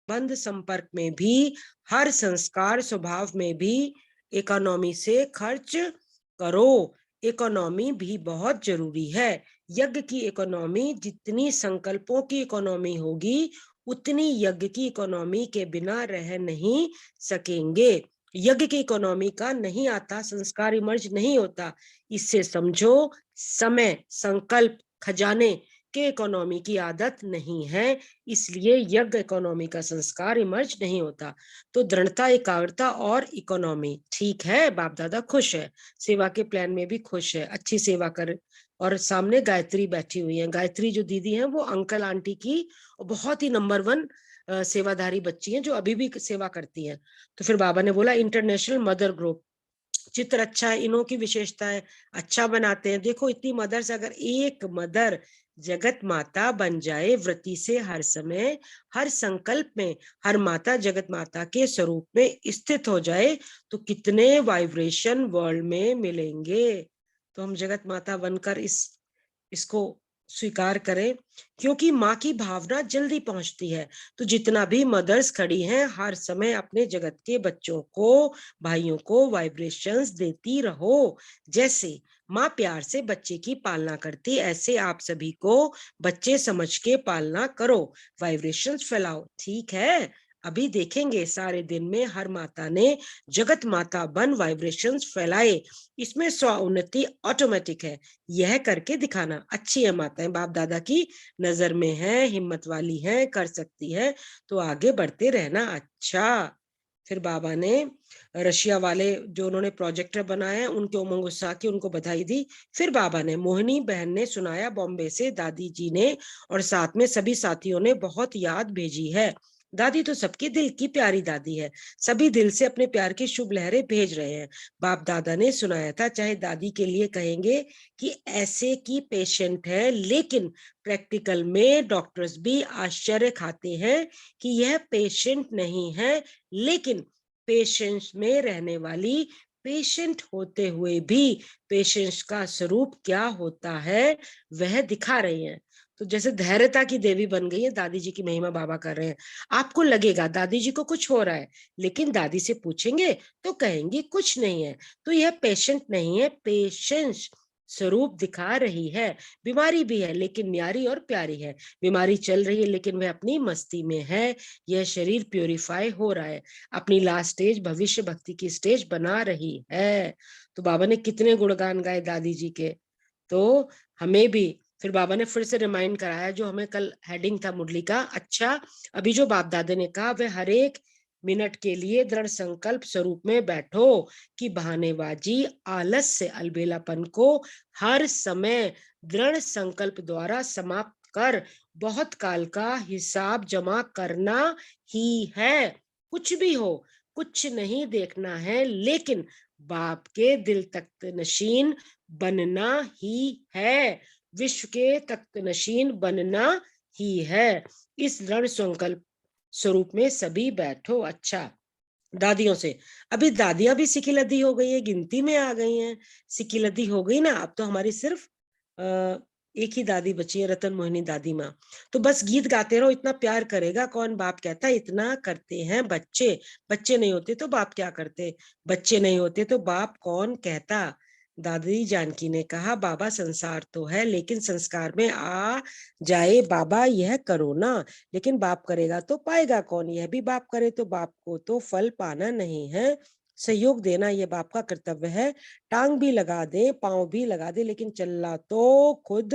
संबंध संपर्क में भी, हर संस्कार स्वभाव में भी इकोनॉमी से खर्च करो। इकोनॉमी भी बहुत जरूरी है। यज्ञ की इकोनॉमी जितनी संकल्पों की इकोनॉमी होगी, उतनी यज्ञ की इकोनॉमी के बिना रह नहीं सकेंगे। यज्ञ की इकोनॉमी का नहीं आता, संस्कार इमर्ज नहीं होता। इससे समझो, समय, संकल्प, खजाने के इकोनॉमी की आदत नहीं है, इसलिए यज्ञ इकोनॉमी का संस्कार इमर्ज नहीं होता। तो दृढ़ता, एकाग्रता और इकोनॉमी ठीक है। बाप दादा खुश है, सेवा के प्लान में भी खुश है, अच्छी सेवा कर। और सामने गायत्री बैठी हुई है। गायत्री जो दीदी है वो अंकल आंटी की बहुत ही नंबर 1 सेवाधारी बच्ची हैं, जो अभी भी सेवा करती हैं। तो फिर बाबा ने बोला इंटरनेशनल मदर ग्रुप, चित्र अच्छा है, इन्हों की विशेषता है, अच्छा बनाते हैं। देखो इतनी मदर से अगर एक मदर जगत माता बन जाए, व्रती से हर समय, हर संकल्प में, हर माता जगत माता के स्वरूप में स्थित हो जाए, तो कितने वाइब्रेशन वर्ल्ड में मिलेंगे। तो हम जगत माता बनकर इसको स्वीकार करें, क्योंकि माँ की भावना जल्दी पहुंचती है। तो जितना भी मदर्स खड़ी हैं, हर समय अपने जगत के बच्चों को, भाइयों को वाइब्रेशंस देती रहो। जैसे माँ प्यार से बच्चे की पालना करती, ऐसे आप सभी को बच्चे समझ के पालना करो, वाइब्रेशंस फैलाओ। ठीक है, अभी देखेंगे सारे दिन में हर माता ने जगत माता बन वाइब्रेशंस फैलाए। इसमें स्व उन्नति ऑटोमेटिक है। यह करके दिखाना। अच्छी है माताएं, बाप दादा की नजर में है, हिम्मत वाली है, कर सकती है, तो आगे बढ़ते रहना। अच्छा, फिर बाबा ने रशिया वाले जो उन्होंने प्रोजेक्टर बनाए, उनके उमंग उत्साह की उनको बधाई दी। फिर बाबा ने, मोहिनी बहन ने सुनाया बॉम्बे से, दादी जी ने और साथ में सभी साथियों ने बहुत याद भेजी है। दादी तो सबकी दिल की प्यारी दादी है, सभी दिल से अपने प्यार की शुभ लहरें भेज रहे हैं। बाप दादा ने सुनाया था, चाहे दादी के लिए कहेंगे कि ऐसे की पेशेंट है, लेकिन प्रैक्टिकल में डॉक्टर्स भी आश्चर्य खाते हैं कि यह पेशेंट नहीं है, लेकिन पेशेंट्स में रहने वाली, पेशेंट होते हुए भी पेशेंट्स का स्वरूप क्या होता है वह दिखा रही हैं। तो जैसे धैर्यता की देवी बन गई है, दादी जी की महिमा बाबा कर रहे हैं। आपको लगेगा दादी जी को कुछ हो रहा है, लेकिन दादी से पूछेंगे तो कहेंगी कुछ नहीं है। तो यह पेशेंट नहीं है, पेशेंस स्वरूप दिखा रही है। बीमारी भी है लेकिन न्यारी और प्यारी है। बीमारी चल रही है लेकिन वह अपनी मस्ती में है। यह शरीर प्योरीफाई हो रहा है, अपनी लास्ट स्टेज भविष्य भक्ति की स्टेज बना रही है। तो बाबा ने कितने गुणगान गाए दादी जी के। तो हमें भी फिर बाबा ने फिर से रिमाइंड कराया, जो हमें कल हेडिंग था मुरली का। अच्छा, अभी जो बाप दादा ने कहा, वह हर एक मिनट के लिए दृढ़ संकल्प स्वरूप में बैठो कि बहानेबाजी, आलस से अलबेलापन को हर समय दृढ़ संकल्प द्वारा समाप्त कर बहुत काल का हिसाब जमा करना ही है। कुछ भी हो, कुछ नहीं देखना है, लेकिन बाप के दिल तख्त नशीन बनना ही है, विश्व के तख्त नशीन बनना ही है। इस दृढ़ संकल्प स्वरूप में सभी बैठो। अच्छा, दादियों से, अभी दादियां भी सिकी लद्दी हो गई है, गिनती में आ गई हैं। सिकी लद्दी हो गई ना, अब तो हमारी सिर्फ एक ही दादी बची है, रतन मोहिनी दादी माँ। तो बस गीत गाते रहो, इतना प्यार करेगा कौन। बाप कहता है इतना करते हैं बच्चे, बच्चे नहीं होते तो बाप क्या करते, बच्चे नहीं होते तो बाप कौन कहता। दादी जानकी ने कहा, बाबा संसार तो है लेकिन संस्कार में आ जाए बाबा यह करो ना, लेकिन बाप करेगा तो पाएगा कौन। यह भी बाप करे तो बाप को तो फल पाना नहीं है, सहयोग देना ये बाप का कर्तव्य है। टांग भी लगा दे, पांव भी लगा दे, लेकिन चलना तो खुद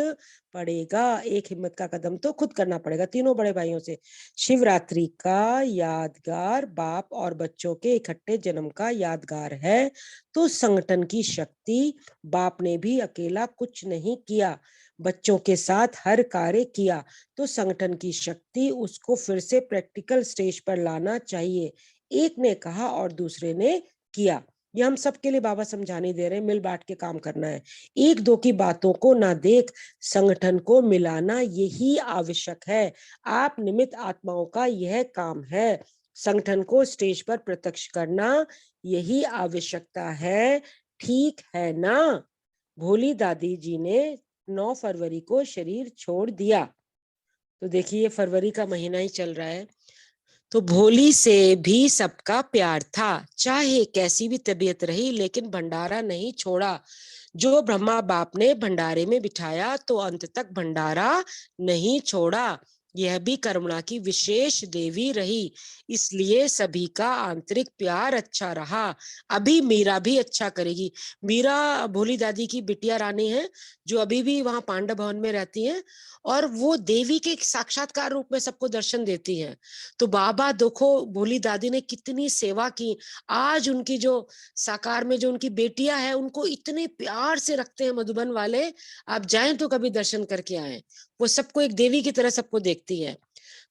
पड़ेगा। एक हिम्मत का कदम तो खुद करना पड़ेगा। तीनों बड़े भाइयों से शिवरात्रि का यादगार बाप और बच्चों के इकट्ठे जन्म का यादगार है। तो संगठन की शक्ति, बाप ने भी अकेला कुछ नहीं किया, बच्चों के साथ हर कार्य किया। तो संगठन की शक्ति, उसको फिर से प्रैक्टिकल स्टेज पर लाना चाहिए। एक ने कहा और दूसरे ने किया। ये हम सबके लिए बाबा समझाने दे रहे हैं, मिल बांट के काम करना है। एक दो की बातों को ना देख, संगठन को मिलाना यही आवश्यक है। आप निमित्त आत्माओं का यह काम है, संगठन को स्टेज पर प्रत्यक्ष करना यही आवश्यकता है। ठीक है ना। भोली दादी जी ने 9 फरवरी को शरीर छोड़ दिया। तो देखिए, फरवरी का महीना ही चल रहा है, तो भोली से भी सबका प्यार था, चाहे कैसी भी तबीयत रही, लेकिन भंडारा नहीं छोड़ा। जो ब्रह्मा बाप ने भंडारे में बिठाया तो अंत तक भंडारा नहीं छोड़ा। यह भी करुणा की विशेष देवी रही, इसलिए सभी का आंतरिक प्यार अच्छा रहा। अभी मीरा भी अच्छा करेगी। मीरा भोली दादी की बिटिया रानी है, जो अभी भी वहां पांडव भवन में रहती हैं, और वो देवी के साक्षात्कार रूप में सबको दर्शन देती हैं। तो बाबा देखो, भोली दादी ने कितनी सेवा की। आज उनकी जो साकार में जो उनकी बेटियां हैं, उनको इतने प्यार से रखते हैं मधुबन वाले। आप जाएं तो कभी दर्शन करके आए। वो सबको एक देवी की तरह सबको देखती है।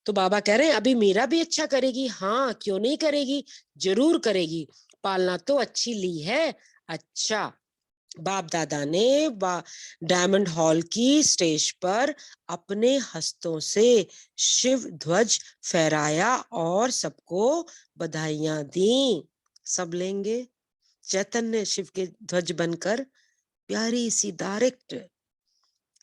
तो बाबा कह रहे हैं अभी मीरा भी अच्छा करेगी। हाँ, क्यों नहीं करेगी, जरूर करेगी। पालना तो अच्छी ली है। अच्छा, बाप दादा ने डायमंड हॉल की स्टेज पर अपने हस्तों से शिव ध्वज फहराया और सबको बधाइयां दी। सब लेंगे चैतन्य शिव के ध्वज बनकर, प्यारी सी डायरेक्ट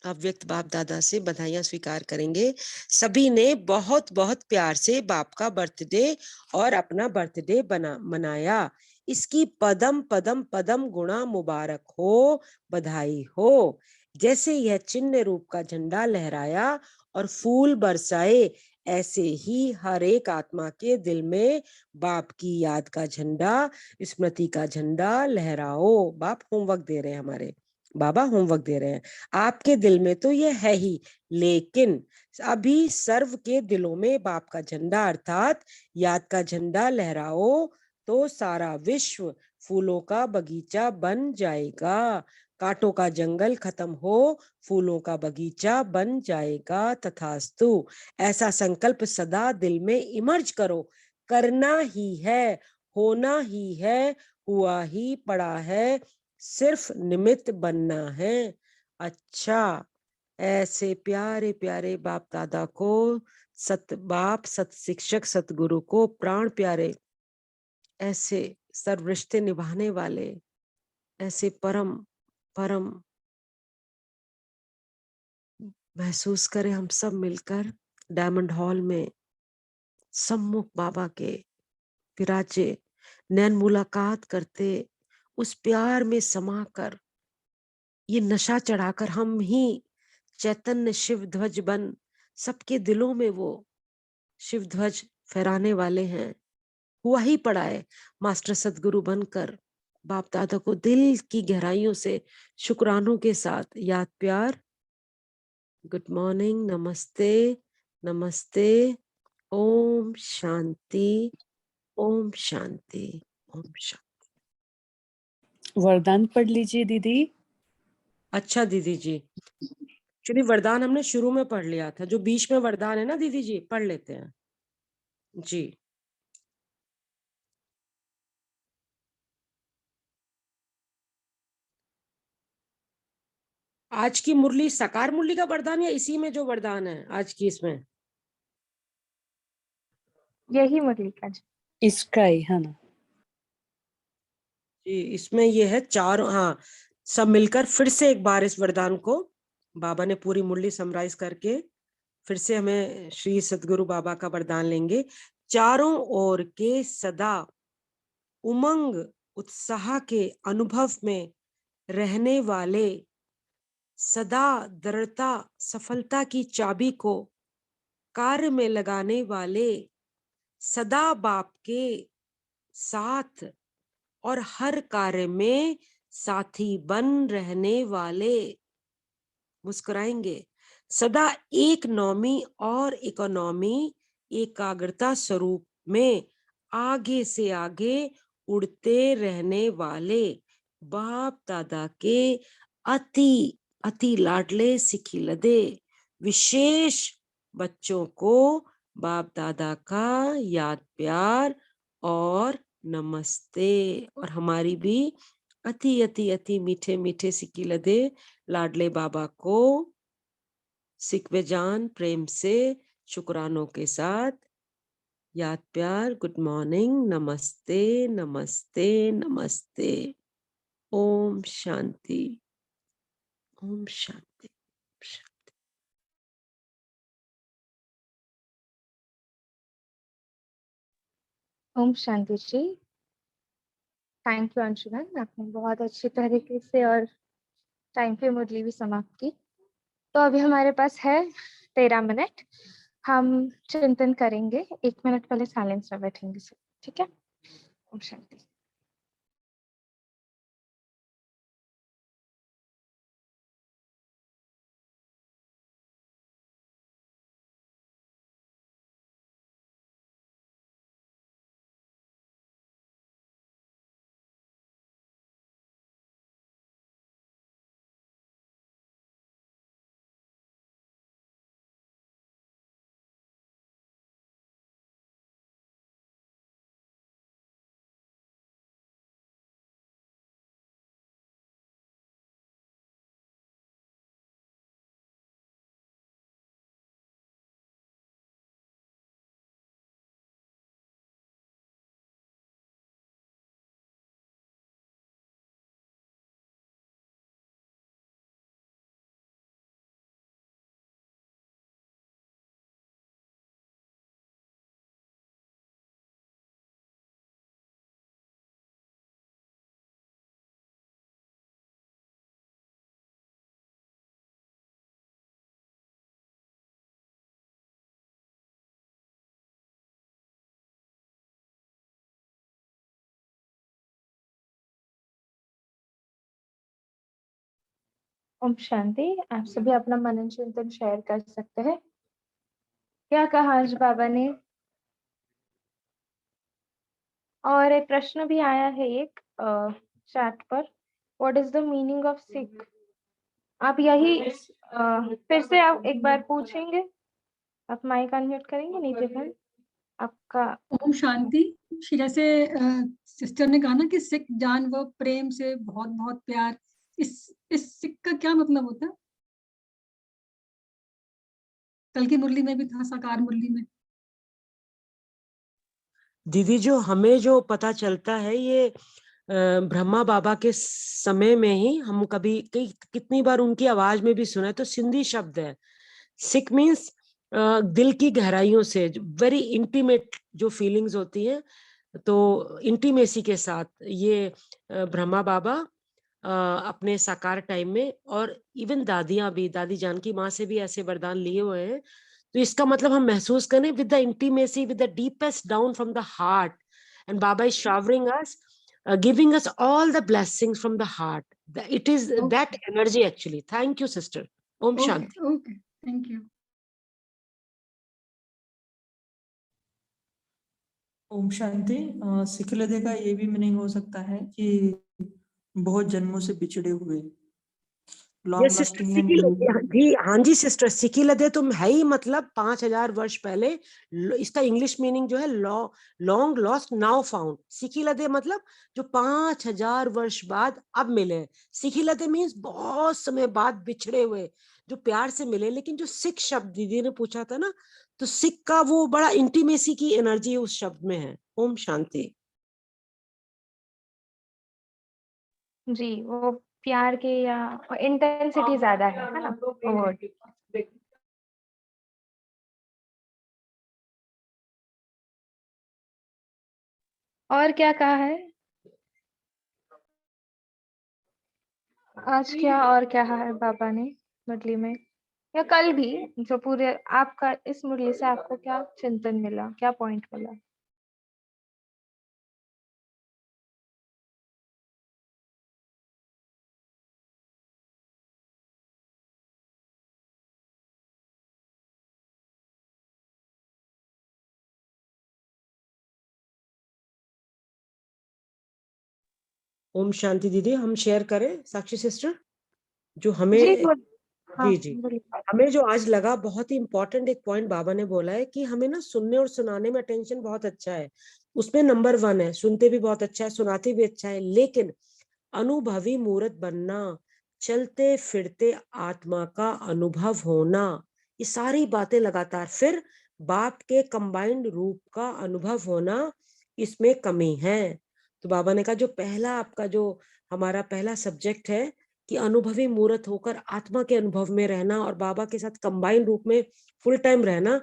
अव्यक्त बाप दादा से बधाइयां स्वीकार करेंगे। सभी ने बहुत बहुत प्यार से बाप का बर्थडे और अपना बर्थडे मनाया। इसकी पदम पदम पदम गुणा मुबारक हो, बधाई हो। जैसे यह चिन्ह रूप का झंडा लहराया और फूल बरसाए, ऐसे ही हर एक आत्मा के दिल में बाप की याद का झंडा, स्मृति का झंडा लहराओ। बाप होमवर्क दे रहे हैं हमारे, बाबा होमवर्क दे रहे हैं। आपके दिल में तो यह है ही, लेकिन अभी सर्व के दिलों में बाप का झंडा अर्थात याद का झंडा लहराओ, तो सारा विश्व फूलों का बगीचा बन जाएगा। कांटों का जंगल खत्म हो, फूलों का बगीचा बन जाएगा। तथास्तु। ऐसा संकल्प सदा दिल में इमर्ज करो। करना ही है, होना ही है, हुआ ही पड़ा है, सिर्फ निमित्त बनना है। अच्छा, ऐसे प्यारे प्यारे बाप दादा को, सत बाप सत शिक्षक सतगुरु को प्राण प्यारे, ऐसे सर्व रिश्ते निभाने वाले, ऐसे परम परम महसूस करें हम सब मिलकर डायमंड हॉल में सम्मुख बाबा के विराजे, नैन मुलाकात करते, उस प्यार में समाकर, ये नशा चढ़ाकर हम ही चैतन्य शिव ध्वज बन सबके दिलों में वो शिव ध्वज फहराने वाले हैं। हुआ ही पड़ा है। मास्टर सदगुरु बनकर बाप दादा को दिल की गहराइयों से शुक्रानों के साथ याद प्यार, गुड मॉर्निंग, नमस्ते, नमस्ते, ओम शांति, ओम शांति, ओम शांति। वरदान पढ़ लीजिए दीदी। अच्छा दीदी जी, एक्चुअली वरदान हमने शुरू में पढ़ लिया था, जो बीच में वरदान है ना दीदी जी, पढ़ लेते हैं जी। आज की मुरली साकार मुरली का वरदान या इसी में जो वरदान है आज की, इसमें यही मुरली का इसका ही है ना जी। इसमें ये है चार, हाँ, सब मिलकर फिर से एक बार इस वरदान को बाबा ने पूरी मुरली समराइज करके फिर से हमें श्री सतगुरु बाबा का वरदान लेंगे। चारों ओर के सदा उमंग उत्साह के अनुभव में रहने वाले, सदा दृढ़ता सफलता की चाबी को कार्य में लगाने वाले, सदा बाप के साथ और हर कार्य में साथी बन रहने वाले, मुस्कुराएंगे, सदा एक नौमी और इकोनॉमी एकाग्रता स्वरूप में आगे से आगे उड़ते रहने वाले, बाप दादा के अति अति लाडले सिखिलदे विशेष बच्चों को बाप दादा का याद प्यार और नमस्ते। और हमारी भी अति अति अति मीठे मीठे सिखिलदे लाडले बाबा को सिकवे जान प्रेम से शुक्रानों के साथ याद प्यार, गुड मॉर्निंग, नमस्ते, नमस्ते, नमस्ते, ओम शांति, ओम शांति। ओम शांति जी। थैंक यू अंशुमन, आपने बहुत अच्छी तरीके से और टाइम पे मुरली भी समाप्त की। तो अभी हमारे पास है 13 मिनट, हम चिंतन करेंगे। 1 मिनट पहले साइलेंस में बैठेंगे सब, ठीक है? ओम शांति। ओम शांति। आप सभी अपना मनन चिंतन शेयर कर सकते हैं। क्या कहा आज बाबा ने? और एक प्रश्न भी आया है एक चैट पर, what is the meaning of Sikh? आप यही फिर से आप एक बार पूछेंगे? आप माइक अनम्यूट करेंगे नीचे पर आपका? ओम शांति। जैसे सिस्टर ने कहा ना कि सिख जान व प्रेम से बहुत बहुत प्यार, इस सिख का क्या मतलब होता है? कल की मुरली में भी था, साकार मुरली में। दीदी जो हमें जो पता चलता है ये ब्रह्मा बाबा के समय में ही हम कभी कितनी बार उनकी आवाज में भी सुना है, तो सिंधी शब्द है। सिख मीन्स दिल की गहराइयों से वेरी इंटीमेट जो फीलिंग्स होती हैं, तो इंटीमेसी के साथ ये ब्रह्मा बाबा अपने साकार टाइम में, और इवन दादियां भी, दादी जानकी माँ से भी ऐसे वरदान लिए हुए हैं। तो इसका मतलब हम महसूस करें with the intimacy, with the deepest down from the heart, and Baba is showering us, giving us all the blessings from the heart. It is that energy actually. Thank you, sister. Om Shanti. Okay, thank you. Om Shanti. सिखलदे का ये भी meaning हो सकता है कि बहुत जन्मों से बिछड़े हुए, लॉन्ग लास्टिंग एंड जी हाँ जी सिस्टर, सिखी लदे तो है ही, मतलब 5000 वर्ष पहले। इसका इंग्लिश मीनिंग जो है लॉन्ग लॉस्ट नाउ फाउंड। सिखी लदे मतलब जो 5000 वर्ष बाद अब मिले। सिखी लदे मीन्स बहुत समय बाद बिछड़े हुए, जो प्यार से मिले। लेकिन जो सिख शब्द दीदी ने पूछा था ना, तो सिख का वो बड़ा इंटीमेसी की एनर्जी उस शब्द में है। ओम शांति। जी, वो प्यार के या इंटेंसिटी ज्यादा है ना वो वर्ड। और क्या कहा है आज? क्या और क्या है बाबा ने मुरली में, या कल भी? जो पूरे आपका इस मुरली से आपको क्या चिंतन मिला, क्या पॉइंट मिला? ओम शांति दीदी, हम शेयर करें साक्षी सिस्टर जो हमें? जी हाँ, जी जी, हमें जो आज लगा बहुत ही इंपॉर्टेंट एक पॉइंट बाबा ने बोला है कि हमें ना सुनने और सुनाने में अटेंशन बहुत अच्छा है, उसमें नंबर 1 है। सुनते भी बहुत अच्छा है, सुनाते भी अच्छा है, लेकिन अनुभवी मूर्त बनना, चलते फिरते आत्मा का अनुभव होना, ये सारी बातें लगातार, फिर बाप के कंबाइंड रूप का अनुभव होना, इसमें कमी है। तो बाबा ने कहा जो पहला आपका जो हमारा पहला सब्जेक्ट है कि अनुभवी मूर्त होकर आत्मा के अनुभव में रहना और बाबा के साथ कंबाइंड रूप में फुल टाइम रहना,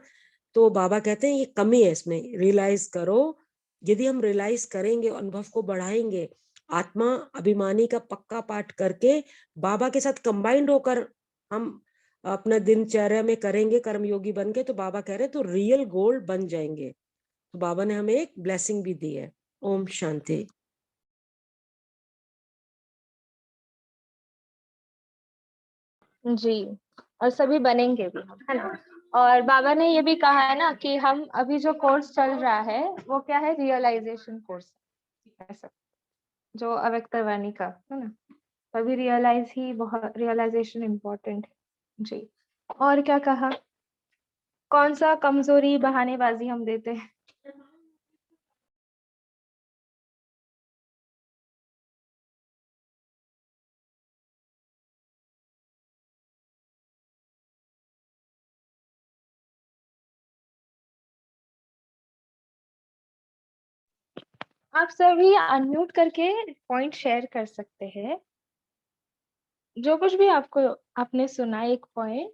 तो बाबा कहते हैं ये कमी है, इसमें रियलाइज करो यदि हम रियलाइज करेंगे, अनुभव को बढ़ाएंगे, आत्मा अभिमानी का पक्का पाठ करके बाबा के साथ कंबाइंड होकर हम अपना दिनचर्या में करेंगे, कर्मयोगी बन के, तो बाबा कह रहे तो रियल गोल्ड बन जाएंगे। तो बाबा ने हमें एक ब्लेसिंग भी दी है। ओम शांति। जी, और सभी बनेंगे भी, है ना। और बाबा ने ये भी कहा है ना कि हम अभी जो कोर्स चल रहा है वो क्या है, रियलाइजेशन कोर्स, ऐसा जो अव्यक्त वाणी का है ना। तभी रियलाइज ही बहुत, रियलाइजेशन इम्पोर्टेंट है। जी, और क्या कहा, कौन सा कमजोरी बहानेबाजी हम देते हैं? आप सभी अनम्यूट करके पॉइंट शेयर कर सकते हैं, जो कुछ भी आपको आपने सुना, एक पॉइंट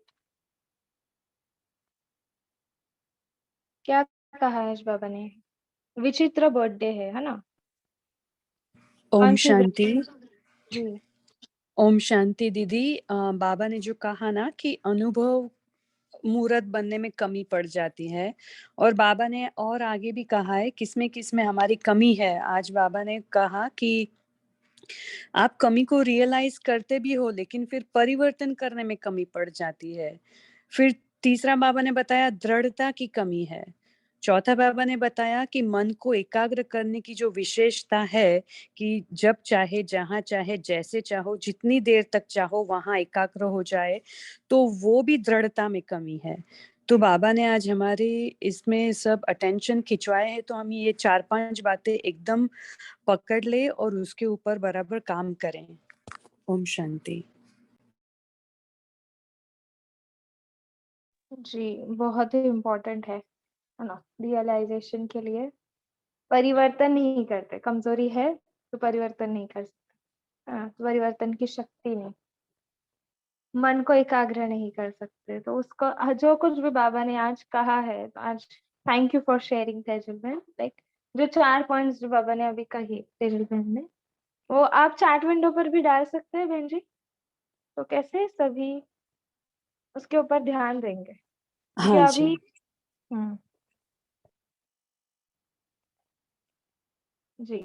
क्या कहा है आज बाबा ने? विचित्र बर्थडे है ना। ओम कौन सी शांति। जी, ओम शांति दीदी। बाबा ने जो कहा ना कि अनुभव मूर्त बनने में कमी पड़ जाती है, और बाबा ने और आगे भी कहा है किसमें किसमें हमारी कमी है। आज बाबा ने कहा कि आप कमी को रियलाइज करते भी हो, लेकिन फिर परिवर्तन करने में कमी पड़ जाती है। फिर तीसरा बाबा ने बताया दृढ़ता की कमी है। चौथा बाबा ने बताया कि मन को एकाग्र करने की जो विशेषता है कि जब चाहे, जहां चाहे, जैसे चाहो, जितनी देर तक चाहो वहां एकाग्र हो जाए, तो वो भी दृढ़ता में कमी है। तो बाबा ने आज हमारे इसमें सब अटेंशन खिंचवाए हैं, तो हम ये 4-5 बातें एकदम पकड़ ले और उसके ऊपर बराबर काम करें। ओम शांति। जी, बहुत ही इम्पोर्टेंट है ना, रियलाइजेशन के लिए। परिवर्तन नहीं करते, कमजोरी है तो परिवर्तन नहीं कर सकते, हाँ, तो परिवर्तन की शक्ति नहीं, मन को एकाग्र नहीं कर सकते। तो उसको जो कुछ भी बाबा ने आज कहा है, तो आज thank you for sharing Taijul बहन। लाइक जो 4 पॉइंट्स जो बाबा ने अभी कही तेजुल बहन ने, वो आप चैट विंडो पर भी डाल सकते हैं बहन जी। तो कैसे सभी उसके ऊपर ध्यान देंगे, क्योंकि हाँ अभी जी। जी,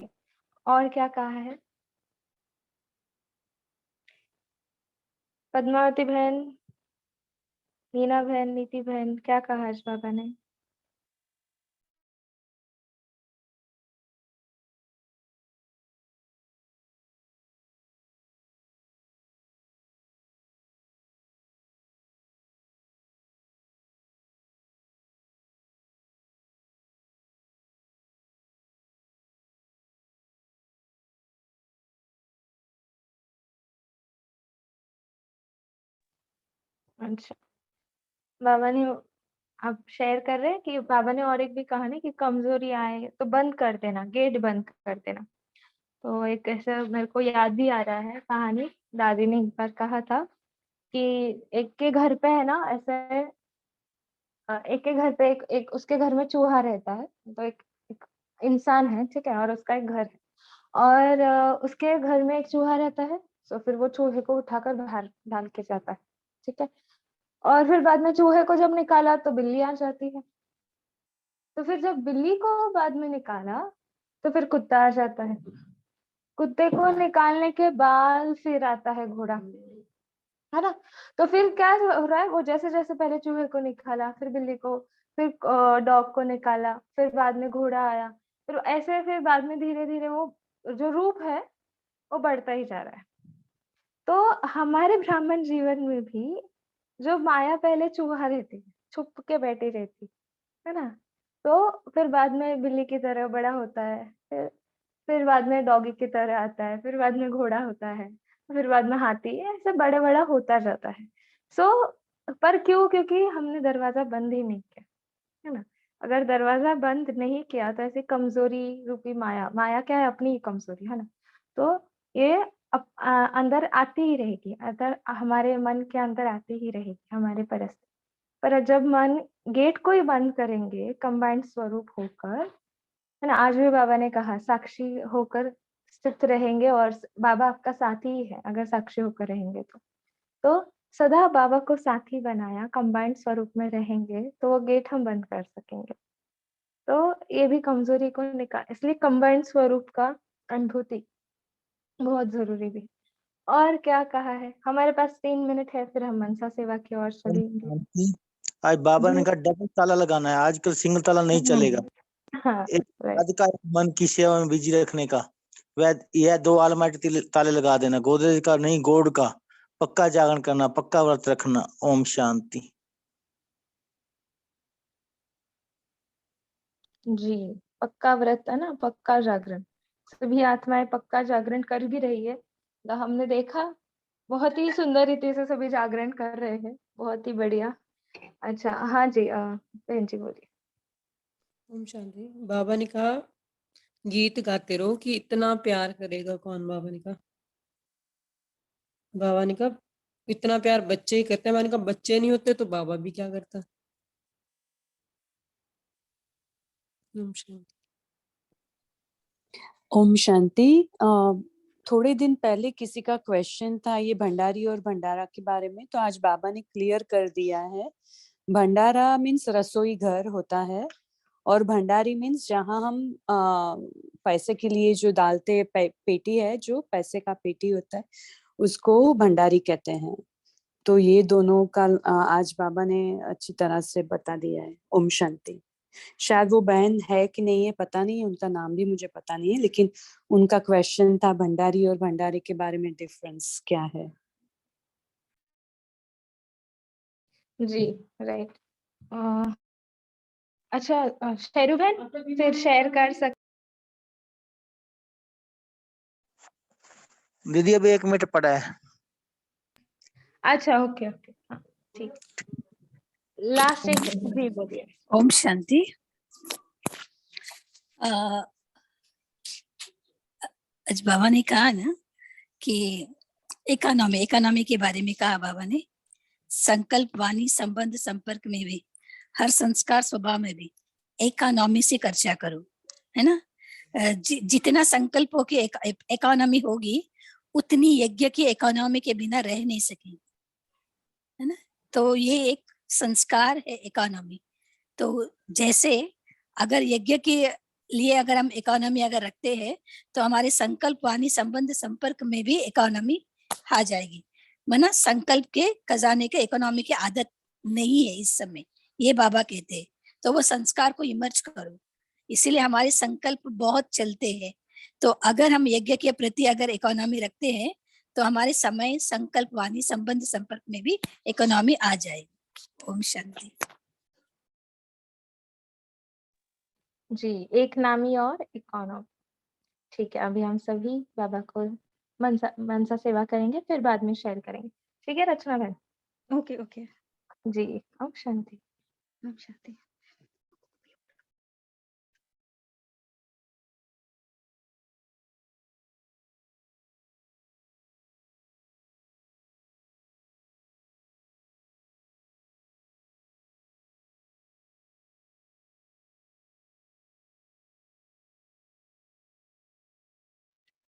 और क्या कहा है पद्मावती बहन, मीना बहन, नीति बहन, क्या कहा आज बाबा ने? अच्छा, बाबा ने आप शेयर कर रहे हैं कि बाबा ने और एक भी कहा ना कि कमजोरी आए तो बंद कर देना, गेट बंद कर देना। तो एक ऐसा मेरे को याद भी आ रहा है कहानी, दादी ने एक बार कहा था कि एक के घर पे है ना ऐसे, एक के घर पे एक उसके घर में चूहा रहता है। तो एक इंसान है, ठीक है, और उसका एक घर है, और उसके घर में एक चूहा रहता है। तो फिर वो चूहे को उठाकर बाहर डाल के जाता है, ठीक है। और फिर बाद में चूहे को जब निकाला तो बिल्ली आ जाती है। तो फिर जब बिल्ली को बाद में निकाला तो फिर कुत्ता आ जाता है। कुत्ते को निकालने के बाद फिर आता है घोड़ा, है ना। तो फिर क्या हो रहा है, वो जैसे जैसे पहले चूहे को निकाला, फिर बिल्ली को, फिर डॉग को निकाला, फिर बाद में घोड़ा आया, फिर ऐसे फिर बाद में धीरे धीरे वो जो रूप है वो बढ़ता ही जा रहा है। तो हमारे ब्राह्मण जीवन में भी जो माया पहले चूहा रहती, छुप के बैठी रहती, है ना। तो फिर बाद में बिल्ली की तरह बड़ा होता है, फिर बाद में डॉगी की तरह आता है, फिर बाद में घोड़ा होता है, फिर बाद में हाथी, ऐसे बड़े बड़ा होता जाता है। सो पर क्यों? क्योंकि हमने दरवाजा बंद ही नहीं किया, है ना। अगर दरवाजा बंद नहीं किया तो ऐसी कमजोरी रूपी माया, माया क्या है, अपनी ही कमजोरी, है ना। तो ये अंदर आती ही रहेगी, अगर हमारे मन के अंदर आती ही रहेगी हमारे परिस्थिति। पर जब मन गेट को ही बंद करेंगे कंबाइंड स्वरूप होकर, है ना? आज भी बाबा ने कहा साक्षी होकर स्थित रहेंगे और बाबा आपका साथी ही है अगर साक्षी होकर रहेंगे तो सदा बाबा को साथी बनाया, कंबाइंड स्वरूप में रहेंगे तो वो गेट हम बंद कर सकेंगे। तो ये भी कमजोरी को निकाल, इसलिए कंबाइंड स्वरूप का अनुभूति बहुत जरूरी भी। और क्या कहा है? हमारे पास 3 मिनट है, फिर हम मनसा सेवा की ओर चलेंगे। शांति। आज बाबा ने जी। कहा डबल ताला लगाना है, आजकल सिंगल ताला नहीं चलेगा। हाँ, एक राइट। पद का मन की सेवा में बिजी रखने का, वह यह 2 अलमाटी ताले लगा देना, गोदरेज का नहीं गोड का, पक्का जागरण करना, पक्का व्रत रखना। ओम शांति। जी, पक्का व्रत है ना, पक्का जागरण। सभी आत्माएं पक्का जागरण कर भी रही है, तो हमने देखा बहुत ही सुंदर रीति से सभी जागरण कर रहे हैं, बहुत ही बढ़िया। अच्छा, हाँ जी, बहन जी बोलिए। ओम शांति। बाबा ने कहा गीत गाते रहो कि इतना प्यार करेगा कौन। बाबा ने कहा इतना प्यार बच्चे ही करते हैं। मैंने कहा बच्चे नहीं होते तो बाबा भी क्या करता। ओम शांति। ओम शांति। थोड़े दिन पहले किसी का क्वेश्चन था ये भंडारी और भंडारा के बारे में, तो आज बाबा ने क्लियर कर दिया है। भंडारा मीन्स रसोई घर होता है और भंडारी मीन्स जहाँ हम पैसे के लिए जो डालते पेटी है, जो पैसे का पेटी होता है उसको भंडारी कहते हैं। तो ये दोनों का आज बाबा ने अच्छी तरह से बता दिया है। ओम शांति। शायद वो बहन है कि नहीं है पता नहीं, उनका नाम भी मुझे पता नहीं है, लेकिन उनका क्वेश्चन था भंडारी और भंडारी के बारे में डिफरेंस क्या है। जी, राइट। अच्छा, शेरू बहन फिर शेयर कर सकते। दीदी अभी 1 मिनट पड़ा है। अच्छा, ओके ओके, हाँ ठीक। लास्ट एक जी बोलिए। ओम शांति। आज बाबा ने कहा ना कि इकोनॉमी के बारे में कहा बाबा ने, संकल्प वाणी संबंध संपर्क में भी, हर संस्कार स्वभाव में भी इकोनॉमी से चर्चा करो, है ना। जितना संकल्प हो कि इकोनॉमी होगी, उतनी यज्ञ की इकोनॉमी के बिना रह नहीं सकेंगे, है ना। तो ये एक संस्कार है इकोनॉमी। तो जैसे अगर यज्ञ के लिए अगर हम इकोनॉमी अगर रखते हैं तो हमारे संकल्प वाणी संबंध संपर्क में भी इकोनॉमी आ जाएगी। वरना संकल्प के खजाने के इकोनॉमी की आदत नहीं है इस समय, ये बाबा कहते हैं। तो वो संस्कार को इमर्ज करो, इसीलिए हमारे संकल्प बहुत चलते हैं। तो अगर हम यज्ञ के प्रति अगर इकोनॉमी रखते हैं तो हमारे समय संकल्प वाणी संबंध संपर्क में भी इकोनॉमी आ जाएगी। ओम शांति। जी, एक नामी और इकोनॉमी। ठीक है, अभी हम सभी बाबा को मनसा सेवा करेंगे, फिर बाद में शेयर करेंगे। ठीक है रचना बहन? Okay okay. जी, ओम शांति। ओम शांति।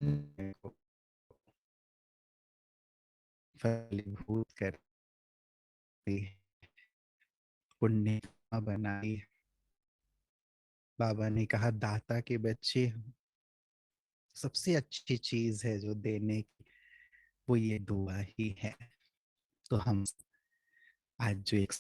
को फलीभूत करती है, पुण्य बनाई। बाबा ने कहा दाता के बच्चे हम, सबसे अच्छी चीज है जो देने की, वो ये दुआ ही है। तो हम आज जो एक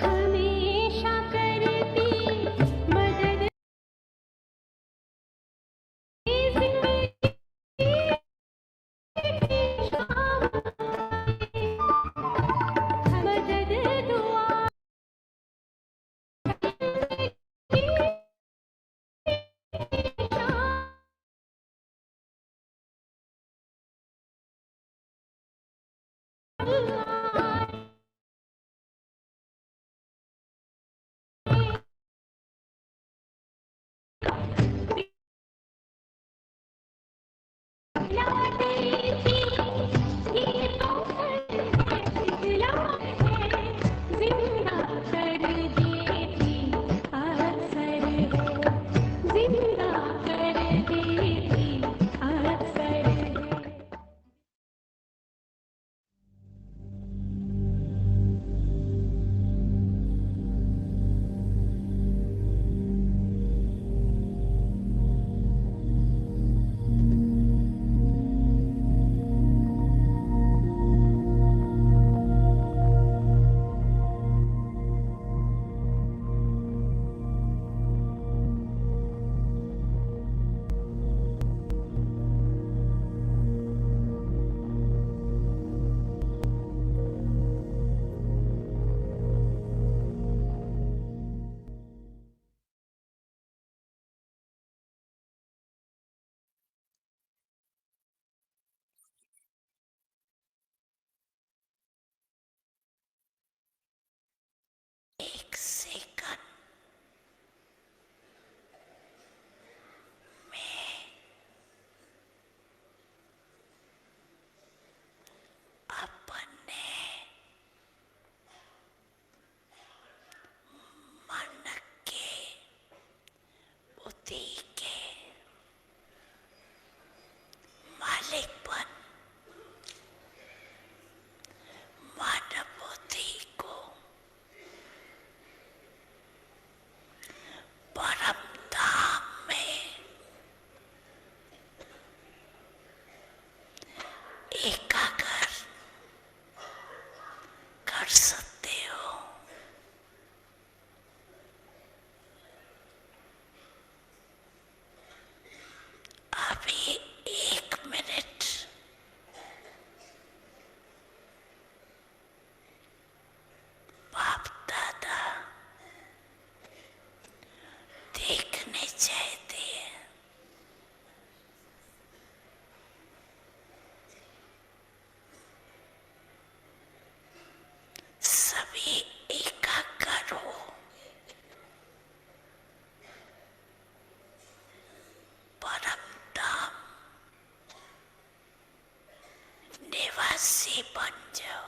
हमेशा करती मदद जिंदगी की शाम मदद दुआ की शाम लाती थी गीतों पर दिखलाए जिंदा कर देती अक्सर हो जिंदा कर देती अक्सर हो एक सेकंड में अपने मन के बुद्धि के मालिक बन मन बुद्धि को परम धाम में एकाग्र कर सकते हो। अभी 1 मिनट बाप दादा देखने चाहते हैं। सभी एकाग्र हो। परम धाम निवासी बन जाओ।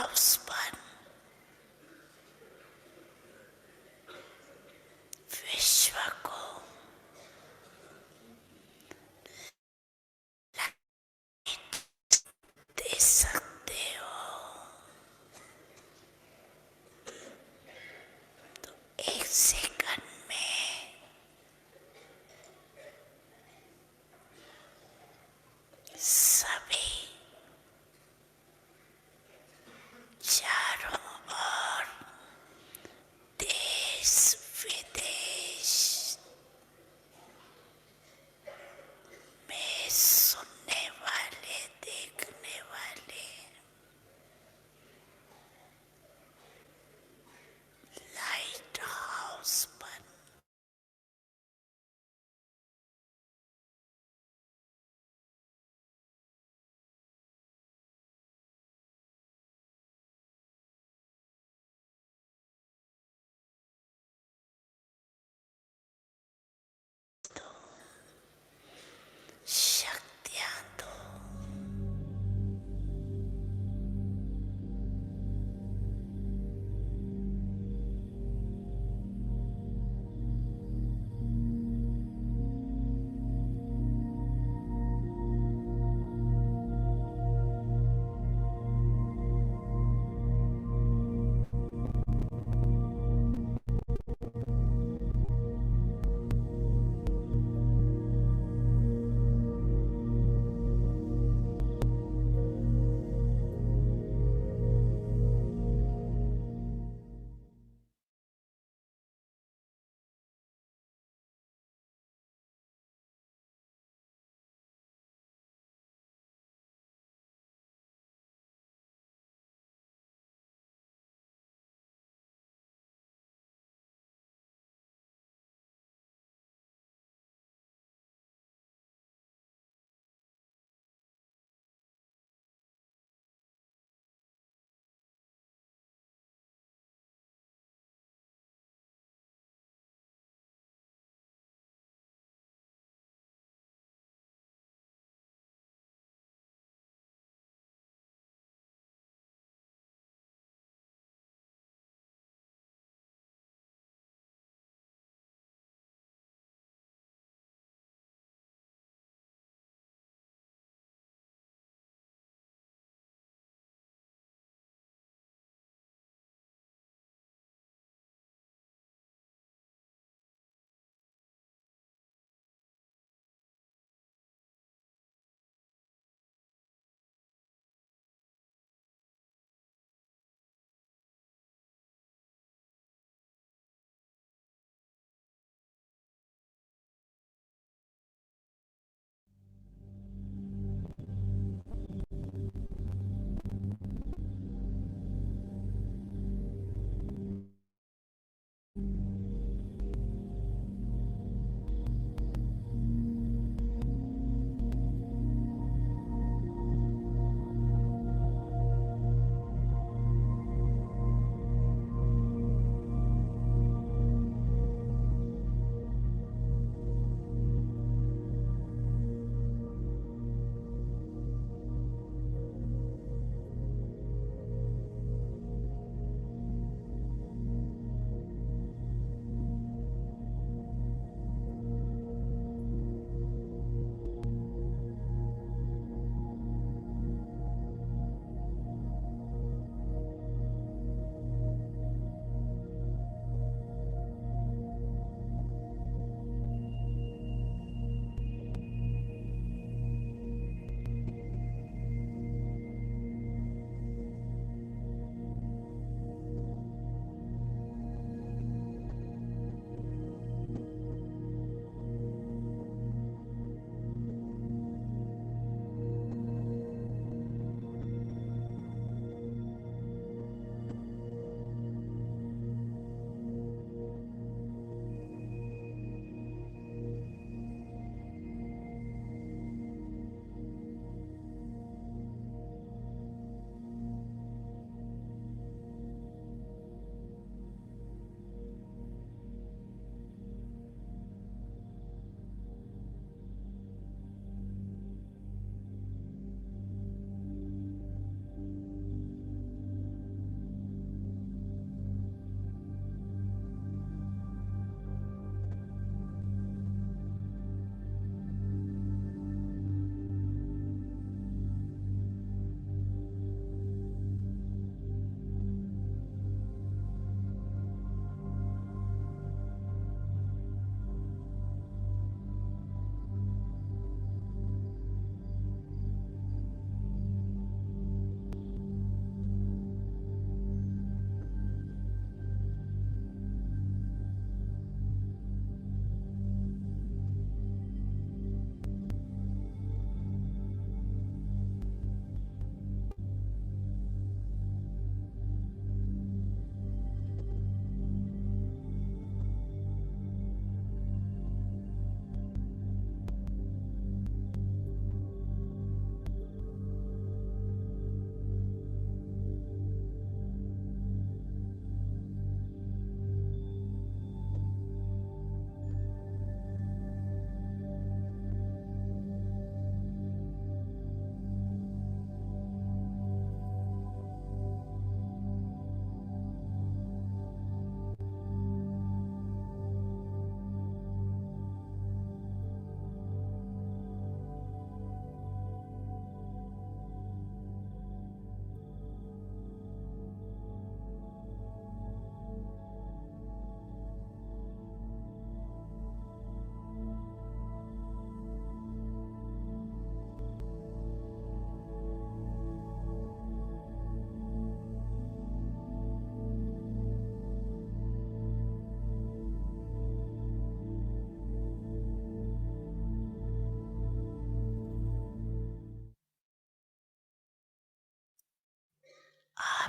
भावस्पन विश्व को दे सकते हो तो एक सेकंड में सभी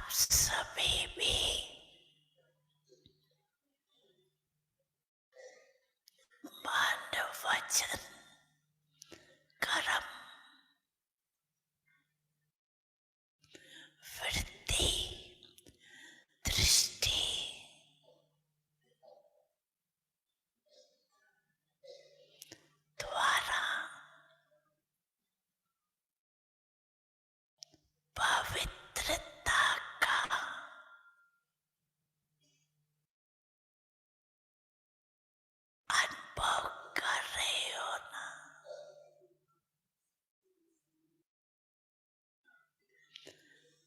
आप सभी भी मन वचन कर्म वृत्ति दृष्टि द्वारा पवित्रता का अनुभव कर रहे हो ना।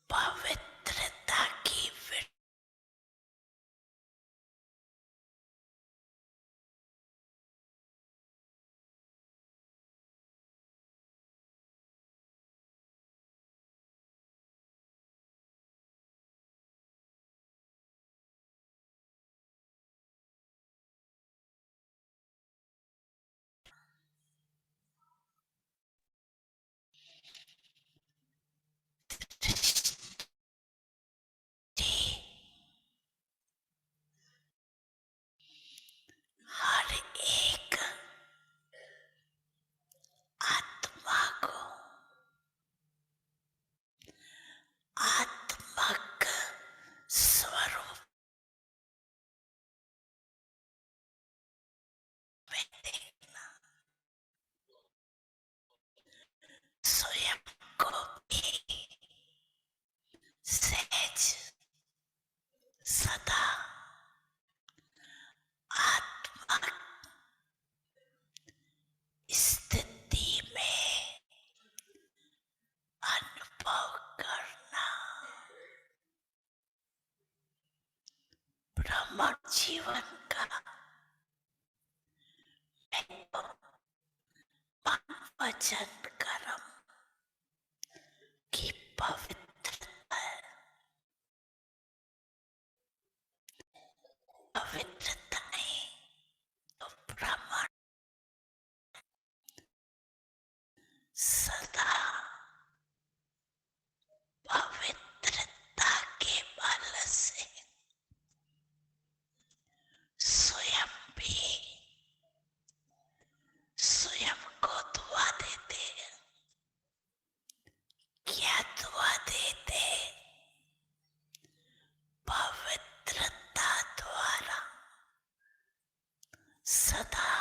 पवित्रता की वृत्ति हर एक आत्मा को आत्मक स्वरूप में देखना, स्वयं को भी सहज सदा आत्मक स्थिति में अनुभव करना। ब्रह्म जीवन का मन वचन कर्म की पवित्रता है। पवित्रता नहीं तो ब्रह्म सदा पवित्रता के बल से स्वयं भी स्वयं को दुआ देते हैं। क्या दुआ देते? पवित्रता द्वारा सदा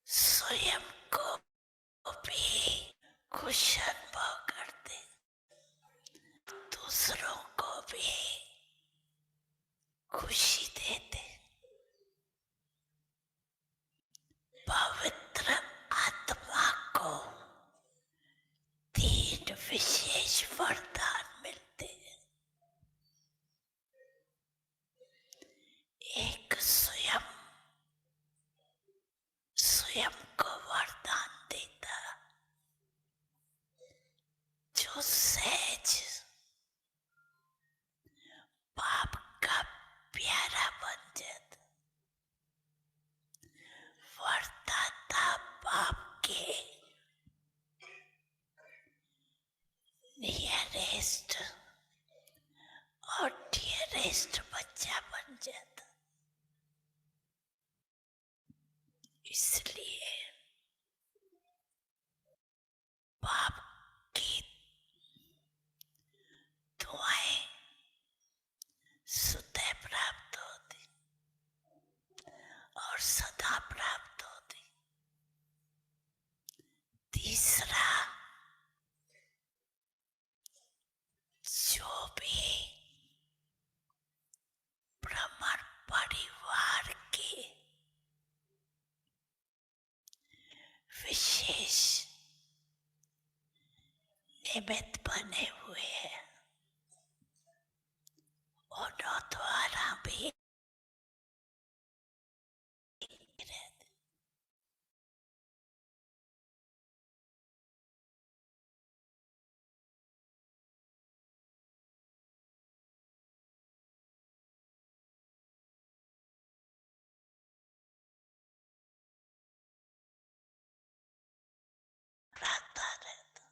स्वयं को भी खुश अनुभव करते, दूसरों को भी खुशी देते। पवित्र आत्मा को 3 विशेष वरदान मिलते हैं। एक स्वयं को वरदान देता जो सहज बाप का प्यारा बन जाता। वरदाता बाप के नियरेस्ट और डियरेस्ट बच्चा बन जाता। इसलिए बाप की दुआएं स्वतः प्राप्त होती और सदा प्राप्त होती। तीसरा, जो भी ब्राह्मण परिवार के विशेष निमित्त बने हुए हैं, उन्हों द्वारा भी रहता रहता।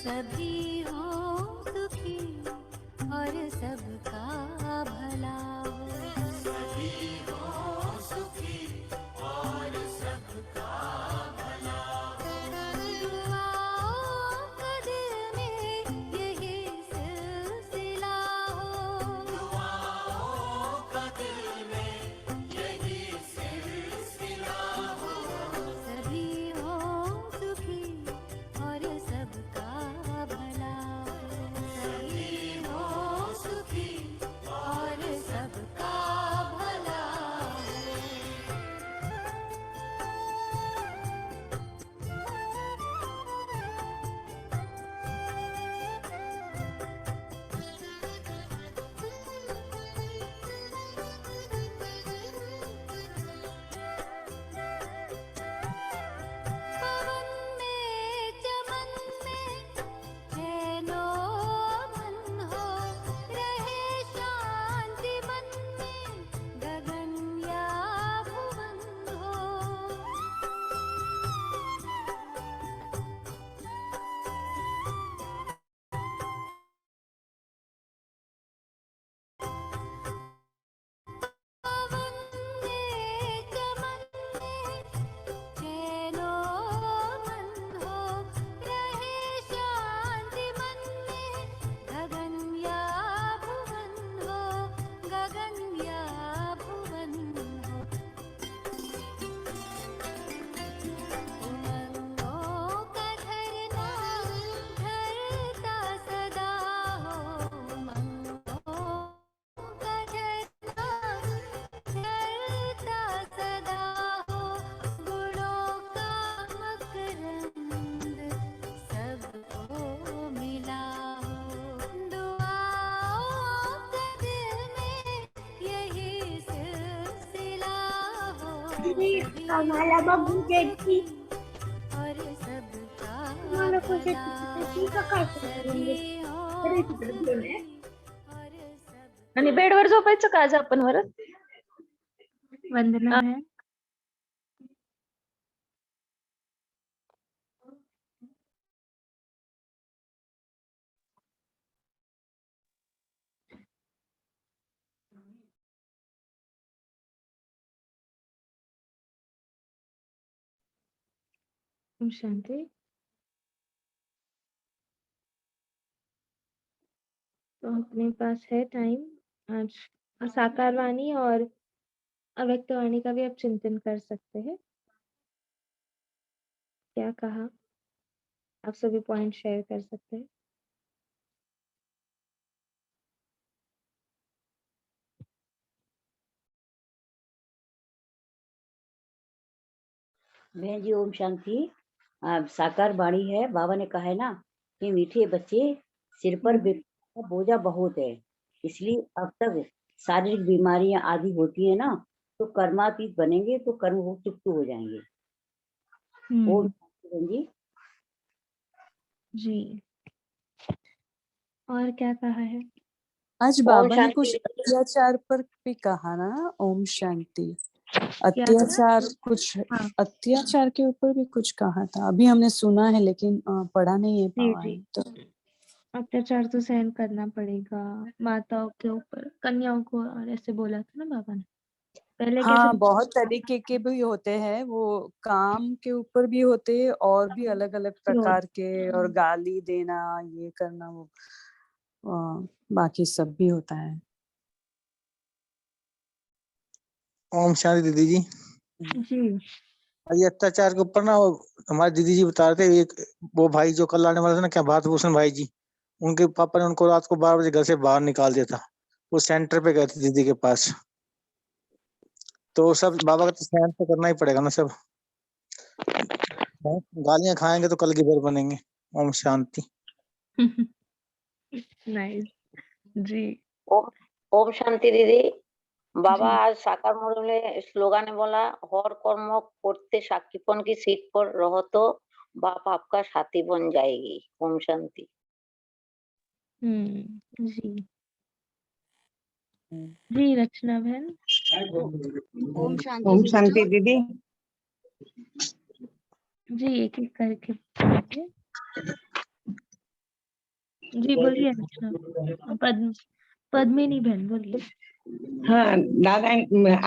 सभी हो सुखी और सबका भला हो। सभी हो सुखी और सबका भला हो। दुआओं का दिल में यही सिलसिला हो। दुआओं का दिल में यही सिलसिला हो। सभी हो सुखी और सबका भला हो। सभी हो सुखी और सबका भला हो। पवन में चमन में चैनो मन हो। रहे शांति मन में गगन या भुवन हो। पवन में चमन में चैनो मन हो। रहे शांति मन में गगन या भुवन हो। गगन या भुवन हो। उमंगों का धरना धरता सदा हो। उमंगों का धरना धरता सदा हो। गुणों का मकरंद सबको मिला हो। दुआओं का दिल में यही सिलसिला हो। सभी हो सुखी और सबका भला हो। सभी हो सुखी और सब आणि बेडवर झोपायचं का आज आपण वरच? वंदना है। ओम शांति। तो अपने पास है टाइम आज साकार वाणी और अव्यक्त वाणी का भी आप चिंतन कर सकते हैं। क्या कहा आप सभी पॉइंट शेयर कर सकते हैं। बहन जी ओम शांति। साकार बाणी है, बाबा ने कहा है ना कि मीठे बच्चे सिर पर का बोझा बहुत है, इसलिए अब तक शारीरिक बीमारियां आदि होती है ना, तो कर्मातीत बनेंगे तो कर्म वो चुप्त हो जाएंगे। ओम शांति बहन जी। जी और क्या कहा है? आज बाबा ने कुछ अत्याचार पर भी कहा ना। ओम शांति। अत्याचार कुछ हाँ। अत्याचार के ऊपर भी कुछ कहा था, अभी हमने सुना है लेकिन पढ़ा नहीं है जी पावा जी है तो। अत्याचार तो सहन करना पड़ेगा माताओं के ऊपर, कन्याओं को, और ऐसे बोला था ना बाबा ने पहले। हाँ, कैसे बहुत तरीके के भी होते हैं, वो काम के ऊपर भी होते हैं और भी अलग अलग प्रकार के, और गाली देना, ये करना, वो बाकी सब भी होता है। ओम शांति दीदी जी। जी ये अत्याचार के ऊपर ना हमारे दीदी जी बता रहे थे, एक वो भाई जो कल आने वाला था ना, क्या भातभूषण भाई जी, उनके पापा ने उनको रात को 12 बजे घर से बाहर निकाल दिया था। वो सेंटर पे गए थे दीदी के पास, तो सब बाबा का तो सहन तो करना ही पड़ेगा ना सब। गालियां खाएंगे तो कल किधर बनेंगे। ओम शांति। नाइस जी। ओम शांति दीदी। बाबा जी। आज साकार मोड़े स्लोगाने बोला, हर कर्म करते साक्षीपन की सीट पर रहो तो बाप आपका साथी बन जाएगी। ओम शांति। जी जी रचना बहन। ओम शांति दीदी। जी एक एक करके जी बोलिए रचना। पद्मिनी बहन बोलिए। हाँ दादा,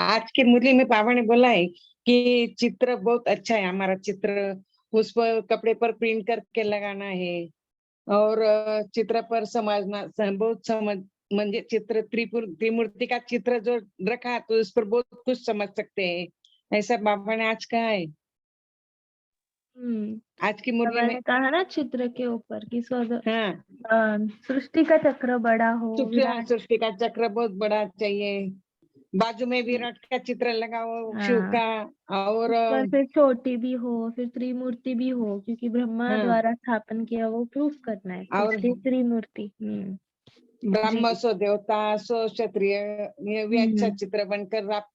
आज के मुरली में पापा ने बोला है कि चित्र बहुत अच्छा है, हमारा चित्र उस पर कपड़े पर प्रिंट करके लगाना है और चित्र पर समझना बहुत समझ म्हणजे चित्र त्रिमूर्ति का चित्र जो रखा है तो उस पर बहुत कुछ समझ सकते हैं, ऐसा बाबा ने आज कहा है। आज की मुरली बाबा में ने कहा ना चित्र के ऊपर कि हाँ सृष्टि का चक्र बड़ा हो, विराट। सृष्टि का चक्र बहुत बड़ा चाहिए, बाजू में विराट का चित्र लगाओ शिव हाँ, का, और पर फिर छोटी भी हो, फिर त्रिमूर्ति भी हो, क्योंकि ब्रह्मा हाँ, द्वारा स्थापन किया, वो प्रूफ करना है, और इसलिए त्रिमूर्ति। ब्रह्म सो देवता सो क्षत्रिय, ये भी अच्छा हम्म। चित्र बनकर आप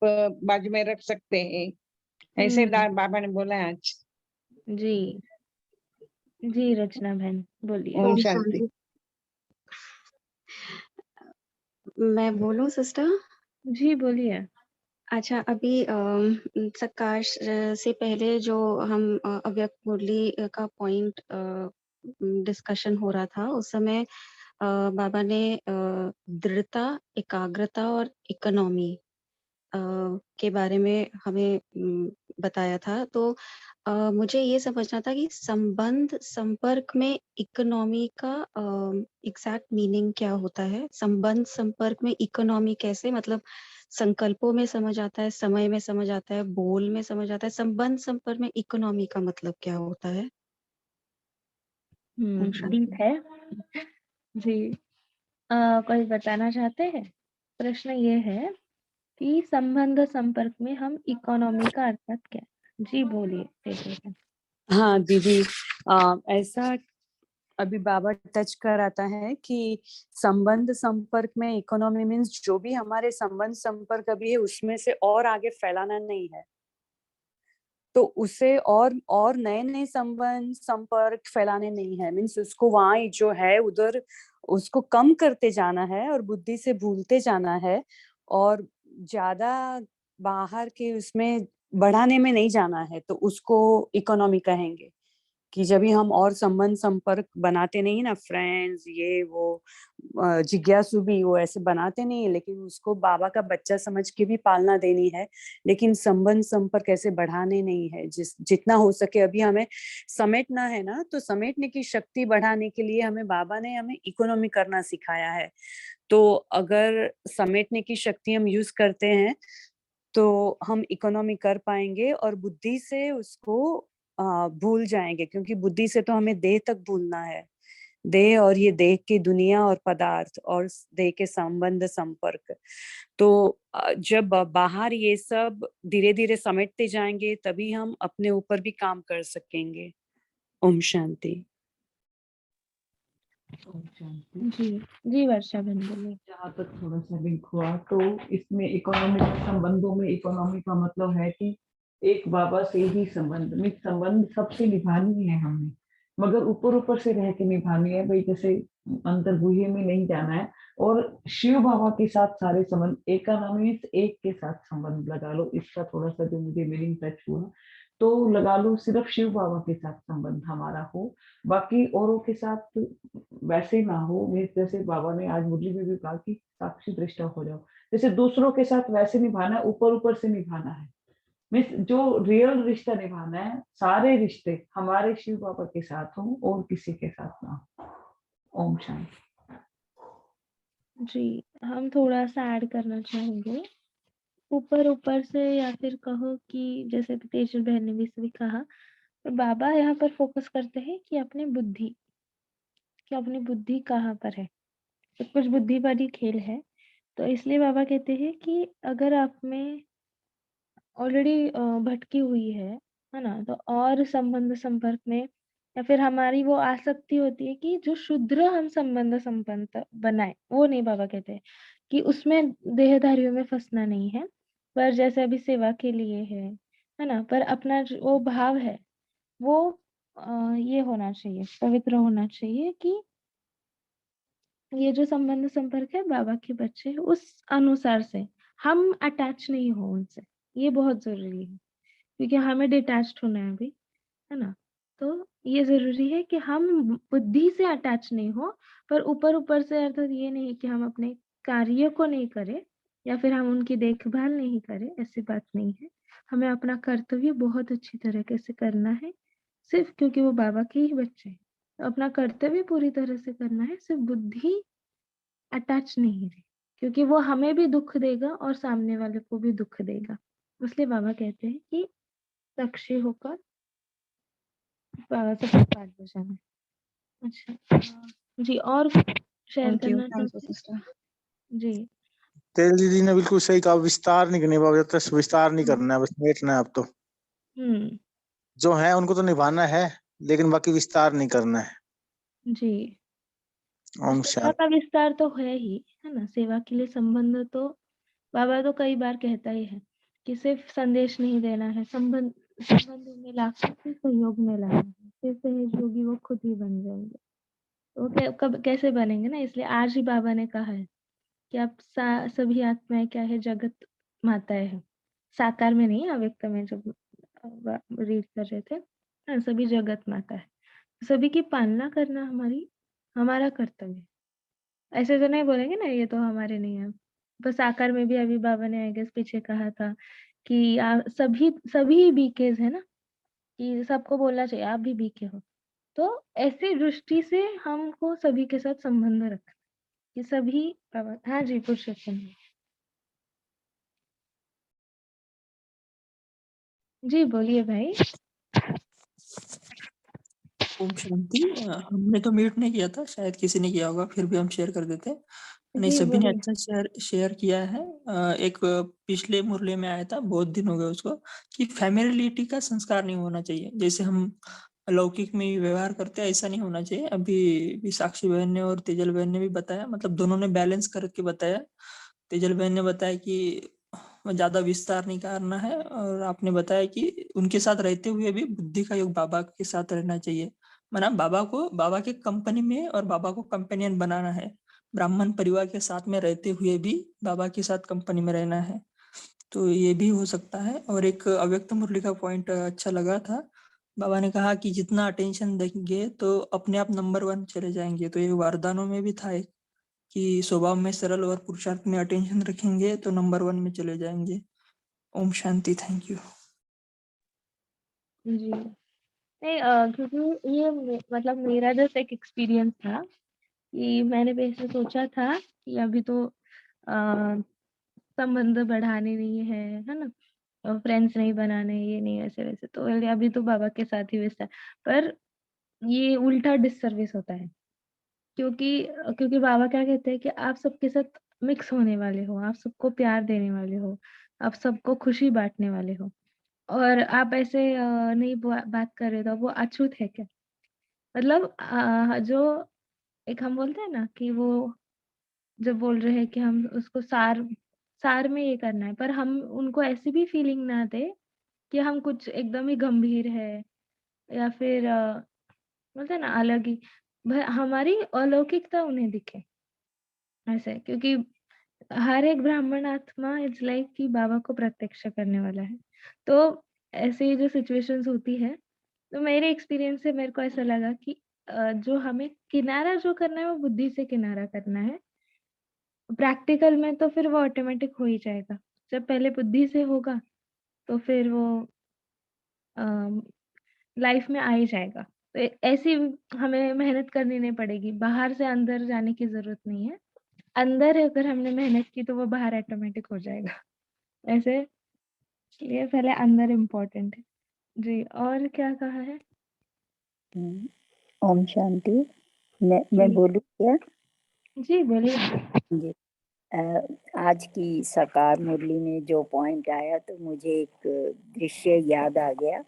बाजू में रख सकते हैं, ऐसे बाबा ने बोला आज। जी जी रचना बहन बोलिए। ओम शांति। मैं बोलूं सिस्टर? जी बोलिए। अच्छा, अभी सकाश से पहले जो हम अव्यक्त मुरली का पॉइंट डिस्कशन हो रहा था, उस समय बाबा ने दृढ़ता, एकाग्रता और इकोनॉमी के बारे में हमें बताया था। तो मुझे ये समझना था कि संबंध संपर्क में इकोनॉमी का एग्जैक्ट मीनिंग क्या होता है? संबंध संपर्क में इकोनॉमी कैसे, मतलब संकल्पों में समझ आता है, समय में समझ आता है, बोल में समझ आता है, संबंध संपर्क में इकोनॉमी का मतलब क्या होता है? डीप है। जी कोई बताना चाहते हैं? प्रश्न ये है कि संबंध संपर्क में हम इकोनॉमी का अर्थात क्या? जी बोलिए तेजल बहन। हाँ दीदी, ऐसा अभी बाबा टच कर आता है कि संबंध संपर्क में इकोनॉमी मीन्स जो भी हमारे संबंध संपर्क अभी है उसमें से और आगे फैलाना नहीं है, तो उसे और नए नए संबंध संपर्क फैलाने नहीं है, मीन्स उसको वहां जो है उधर उसको कम करते जाना है और बुद्धि से भूलते जाना है, और ज्यादा बाहर के उसमें बढ़ाने में नहीं जाना है, तो उसको इकोनॉमी कहेंगे। कि जब भी हम और संबंध संपर्क बनाते नहीं ना, फ्रेंड्स ये वो जिज्ञासु भी वो ऐसे बनाते नहीं है, लेकिन उसको बाबा का बच्चा समझ के भी पालना देनी है, लेकिन संबंध संपर्क ऐसे बढ़ाने नहीं है। जितना हो सके अभी हमें समेटना है ना, तो समेटने की शक्ति बढ़ाने के लिए बाबा ने हमें इकोनॉमी करना सिखाया है। तो अगर समेटने की शक्ति हम यूज करते हैं तो हम इकोनॉमी कर पाएंगे और बुद्धि से उसको भूल जाएंगे, क्योंकि बुद्धि से तो हमें देह तक भूलना है, देह और ये देह की दुनिया और पदार्थ और देह के संबंध संपर्क। तो जब बाहर ये सब धीरे धीरे समेटते जाएंगे तभी हम अपने ऊपर भी काम कर सकेंगे। ओम शांति। जी जी वर्षा बहन बोलिए। जहाँ तक थोड़ा सा लिंक हुआ तो इसमें इकोनॉमिक संबंधों में इकोनॉमी का मतलब है कि एक बाबा से ही संबंध सबसे निभानी है हमें, मगर ऊपर ऊपर से रह के निभानी है भाई, जैसे अंतर गुहे में नहीं जाना है। और शिव बाबा के साथ सारे संबंध, इकोनॉमी एक के साथ संबंध लगा लो, इसका थोड़ा सा जो मुझे मीनिंग टच हुआ तो लगा लो सिर्फ शिव बाबा के साथ संबंध हमारा हो, बाकी औरों के साथ वैसे ना हो। जैसे बाबा ने आज मुरली में भी कहा कि साक्षी दृष्टा हो जाओ, जैसे दूसरों के साथ वैसे निभाना है, ऊपर ऊपर से निभाना है। मीन्स जो रियल रिश्ता निभाना है, सारे रिश्ते हमारे शिव बाबा के साथ हो और किसी के साथ ना हो। ओम शांति। जी हम थोड़ा सा ऐड करना चाहेंगे, ऊपर ऊपर से, या फिर कहो कि जैसे तेजल बहन ने भी कहा, तो बाबा यहाँ पर फोकस करते हैं कि अपनी बुद्धि कहाँ पर है, तो कुछ बुद्धि वाली खेल है। तो इसलिए बाबा कहते हैं कि अगर आप में ऑलरेडी भटकी हुई है ना, तो और संबंध संपर्क में, या फिर हमारी वो आसक्ति होती है कि जो शुद्र हम संबंध संपन्न बनाए, वो नहीं, बाबा कहते हैं कि उसमें देहधारियों में फंसना नहीं है, पर जैसे अभी सेवा के लिए है ना, पर अपना जो वो भाव है वो ये होना चाहिए, पवित्र होना चाहिए कि ये जो संबंध संपर्क है बाबा के बच्चे, उस अनुसार से हम अटैच नहीं हो उनसे, ये बहुत जरूरी है, क्योंकि हमें डिटैच्ड होना है अभी, है ना। तो ये ज़रूरी है कि हम बुद्धि से अटैच नहीं हो, पर ऊपर-ऊपर से अर्थात ये नहीं कि हम अपने कार्य को नहीं करें या फिर हम उनकी देखभाल नहीं करें, ऐसी बात नहीं है। हमें अपना कर्तव्य बहुत अच्छी तरीके से करना है, सिर्फ़ क्योंकि वो बाबा के ही बच्चे हैं। तो अपना कर्तव्य पूरी तरह से करना है, सिर्फ़ बुद्धि अटैच नहीं रहे, क्योंकि वो हमें भी दुःख देगा और सामने वाले को भी दुःख देगा। इसलिए बाबा कहते हैं कि साक्षी होकर सबका पाठ बजाना। अच्छा जी और शेयर थैंक यू करना चाहते हैं? सिस्टर। जी। तेल दीदी ने बिल्कुल सही कहा, विस्तार नहीं करने बाबा, जब तक विस्तार नहीं करना है, बस बैठना है अब तो। हुँ, जो है उनको तो निभाना है, लेकिन बाकी विस्तार नहीं करना है। जी। ओम सेवा शांति। का विस्तार तो है ही, है ना? सेवा के लिए संबंध तो बाबा तो कई बार कहता ही है कि सिर्फ़ संदेश नहीं देना है, संबंध में लाकर फिर सहयोग में लाना है, फिर सहयोगी वो खुद ही बन जाएँगे। तो कब कैसे बनेंगे ना, इसलिए आज ही बाबा ने कहा है कि आप सभी आत्माएँ क्या है, जगत माताएँ हैं। साकार में नहीं, अव्यक्त में जब रीड कर रहे थे, हाँ, सभी जगत माता है। सभी की पालना करना हमारा कर्तव्य है। ऐसे तो नहीं बोलेंगे ना ये तो हमारे नहीं है। पर साकार में भी अभी बाबा ने आई गेस पीछे कहा था कि सभी सभी बीकेज़ है ना, कि सबको बोलना चाहिए आप भी बीके हो। तो ऐसी दृष्टि से हमको सभी के साथ संबंध रखना कि सभी हाँ जी, पुरुषोत्तम। जी, बोलिए भाई। ओम शांति। हमने तो म्यूट नहीं किया था, शायद किसी ने किया होगा, फिर भी हम शेयर कर देते हैं। नहीं, जी, सभी ने बोलिए। अच्छा शेयर किया है। एक पिछले मुरली में आया था, बहुत दिन हो गए उसको, कि फैमिलिटी का संस्कार नहीं होना चाहिए। जैसे हम लौकिक में भी व्यवहार करते हैं, ऐसा नहीं होना चाहिए। अभी भी साक्षी बहन ने और तेजल बहन ने भी बताया, मतलब दोनों ने बैलेंस करके बताया। तेजल बहन ने बताया कि ज्यादा विस्तार नहीं करना है, और आपने बताया कि उनके साथ रहते हुए भी बुद्धि का योग बाबा के साथ रहना चाहिए। माना बाबा को बाबा के कंपनी में और बाबा को कंपेनियन बनाना है। ब्राह्मण परिवार के साथ में रहते हुए भी बाबा के साथ कंपनी में रहना है। तो ये भी हो सकता है। और एक अव्यक्त मुरली का पॉइंट अच्छा लगा था। बाबा ने कहा कि जितना अटेंशन देंगे तो अपने आप नंबर 1 चले जाएंगे। तो ये वरदानों में भी था एक, कि स्वभाव में सरल और पुरुषार्थ में अटेंशन रखेंगे तो नंबर 1 में चले जाएंगे। ओम शांति। Thank you. जी। नहीं क्योंकि ये मतलब मेरा जस्ट एक एक्सपीरियंस था कि मैंने भी ऐसे सोचा था कि अभी तो संबंध बढ़ाने नहीं है ना? फ्रेंड्स नहीं बनाने, ये नहीं ऐसे-वैसे, तो अभी तो बाबा के साथ ही व्यस्त है। पर ये उल्टा डिससर्विस होता है, क्योंकि बाबा क्या कहते हैं कि आप सबके साथ मिक्स होने वाले हो, आप सबको प्यार देने वाले हो, आप सबको खुशी बाँटने वाले हो और आप ऐसे नहीं बात कर रहे हो, तो वो अछूत है क्या? मतलब जो एक हम बोलते हैं ना कि वो जब बोल रहे हैं कि हम उसको सार में ये करना है, पर हम उनको ऐसी भी फीलिंग ना दें कि हम कुछ एकदम ही गंभीर है या फिर बोलते हैं ना अलग ही हमारी अलौकिकता उन्हें दिखे ऐसे, क्योंकि हर एक ब्राह्मण आत्मा इट्स लाइक कि बाबा को प्रत्यक्ष करने वाला है। तो ऐसे ही जो सिचुएशंस होती है, तो मेरे एक्सपीरियंस से मेरे को ऐसा लगा कि जो हमें किनारा जो करना है वो बुद्धि से किनारा करना है। प्रैक्टिकल में तो फिर वो ऑटोमेटिक हो ही जाएगा। जब पहले बुद्धि से होगा तो फिर वो लाइफ में आ ही जाएगा। तो ऐसी हमें मेहनत करनी नहीं पड़ेगी, बाहर से अंदर जाने की ज़रूरत नहीं है। अंदर अगर हमने मेहनत की तो वो बाहर ऑटोमेटिक हो जाएगा। ऐसे ये पहले अंदर इम्पोर्टेंट है। जी, और क्या कहा है? ओम शांति। मैं जी। बोलूं क्या? जी, बोलिए। जी। आज की साकार मुरली में जो पॉइंट आया तो मुझे एक दृश्य याद आ गया।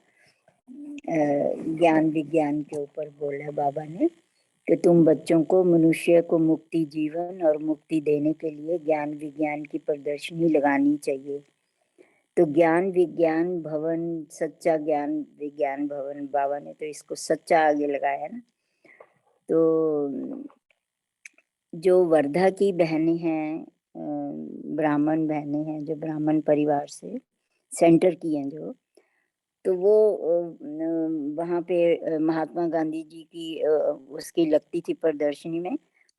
ज्ञान विज्ञान के ऊपर बोला बाबा ने कि तुम बच्चों को मनुष्य को मुक्ति जीवन और मुक्ति देने के लिए ज्ञान विज्ञान की प्रदर्शनी लगानी चाहिए। तो ज्ञान विज्ञान भवन, सच्चा ज्ञान विज्ञान भवन, बाबा ने तो इसको सच्चा आगे लगाया ना। तो जो वर्धा की बहनें हैं, ब्राह्मण बहनें हैं जो ब्राह्मण परिवार से सेंटर की हैं, जो तो वो वहाँ पे महात्मा गांधी जी की उसकी लगती थी प्रदर्शनी में,